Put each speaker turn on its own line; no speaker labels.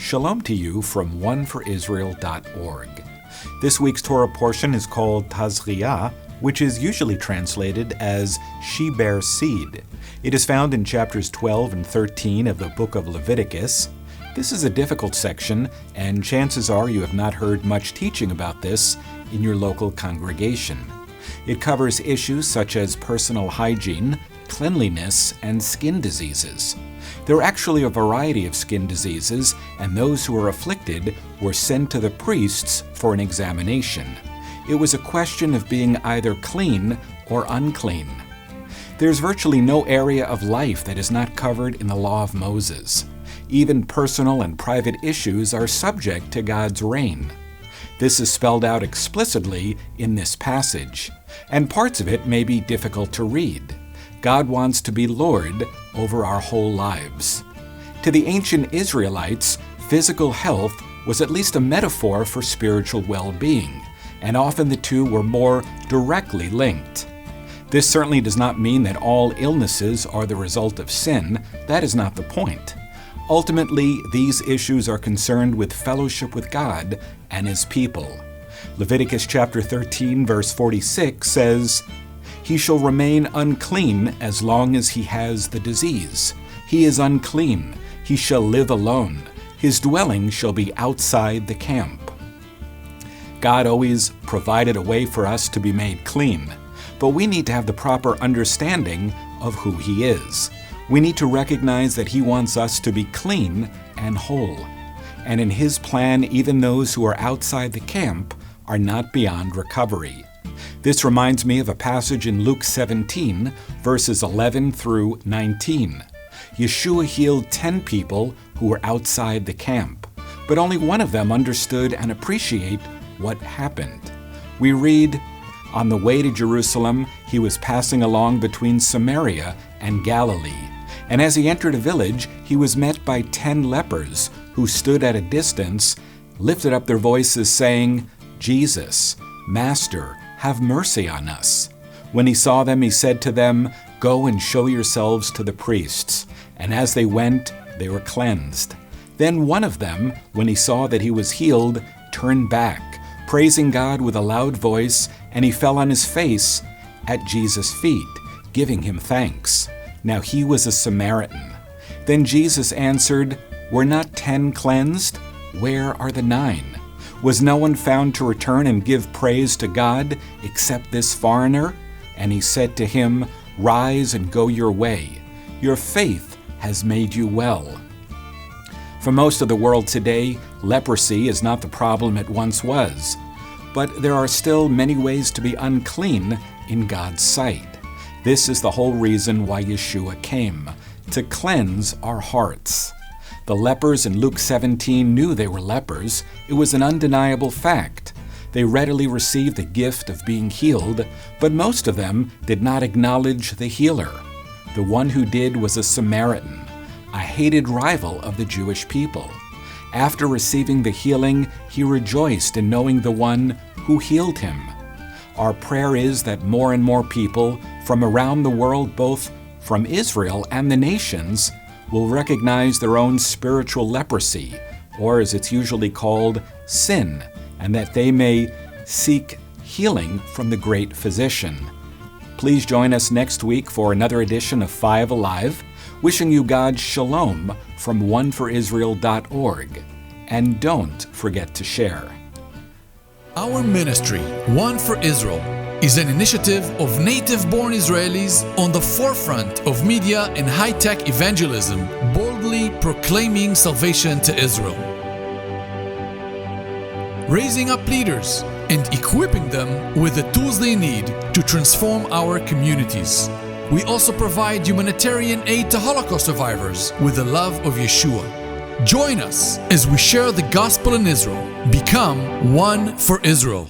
Shalom to you from oneforisrael.org. This week's Torah portion is called Tazria, which is usually translated as she bears seed. It is found in chapters 12 and 13 of the book of Leviticus. This is a difficult section, and chances are you have not heard much teaching about this in your local congregation. It covers issues such as personal hygiene, cleanliness, and skin diseases. There are actually a variety of skin diseases, and those who were afflicted were sent to the priests for an examination. It was a question of being either clean or unclean. There's virtually no area of life that is not covered in the law of Moses. Even personal and private issues are subject to God's reign. This is spelled out explicitly in this passage, and parts of it may be difficult to read. God wants to be Lord over our whole lives. To the ancient Israelites, physical health was at least a metaphor for spiritual well-being, and often the two were more directly linked. This certainly does not mean that all illnesses are the result of sin. That is not the point. Ultimately, these issues are concerned with fellowship with God and His people. Leviticus chapter 13, verse 46 says, "He shall remain unclean as long as he has the disease. He is unclean. He shall live alone. His dwelling shall be outside the camp." God always provided a way for us to be made clean, but we need to have the proper understanding of who He is. We need to recognize that He wants us to be clean and whole. And in His plan, even those who are outside the camp are not beyond recovery. This reminds me of a passage in Luke 17, verses 11 through 19. Yeshua healed 10 people who were outside the camp, but only one of them understood and appreciated what happened. We read, "On the way to Jerusalem, he was passing along between Samaria and Galilee. And as he entered a village, he was met by 10 lepers, who stood at a distance, lifted up their voices, saying, 'Jesus, Master, have mercy on us.' When he saw them, he said to them, 'Go and show yourselves to the priests.' And as they went, they were cleansed. Then one of them, when he saw that he was healed, turned back, praising God with a loud voice, and he fell on his face at Jesus' feet, giving him thanks. Now he was a Samaritan. Then Jesus answered, 'Were not 10 cleansed? Where are the 9? Was no one found to return and give praise to God except this foreigner?' And he said to him, 'Rise and go your way. Your faith has made you well.'" For most of the world today, leprosy is not the problem it once was. But there are still many ways to be unclean in God's sight. This is the whole reason why Yeshua came, to cleanse our hearts. The lepers in Luke 17 knew they were lepers. It was an undeniable fact. They readily received the gift of being healed, but most of them did not acknowledge the healer. The one who did was a Samaritan, a hated rival of the Jewish people. After receiving the healing, he rejoiced in knowing the one who healed him. Our prayer is that more and more people from around the world, both from Israel and the nations, will recognize their own spiritual leprosy, or as it's usually called, sin, and that they may seek healing from the great physician. Please join us next week for another edition of 5 Alive, wishing you God's shalom from oneforisrael.org. And don't forget to share.
Our ministry, One for Israel, is an initiative of native-born Israelis on the forefront of media and high-tech evangelism, boldly proclaiming salvation to Israel. Raising up leaders and equipping them with the tools they need to transform our communities. We also provide humanitarian aid to Holocaust survivors with the love of Yeshua. Join us as we share the gospel in Israel. Become One for Israel.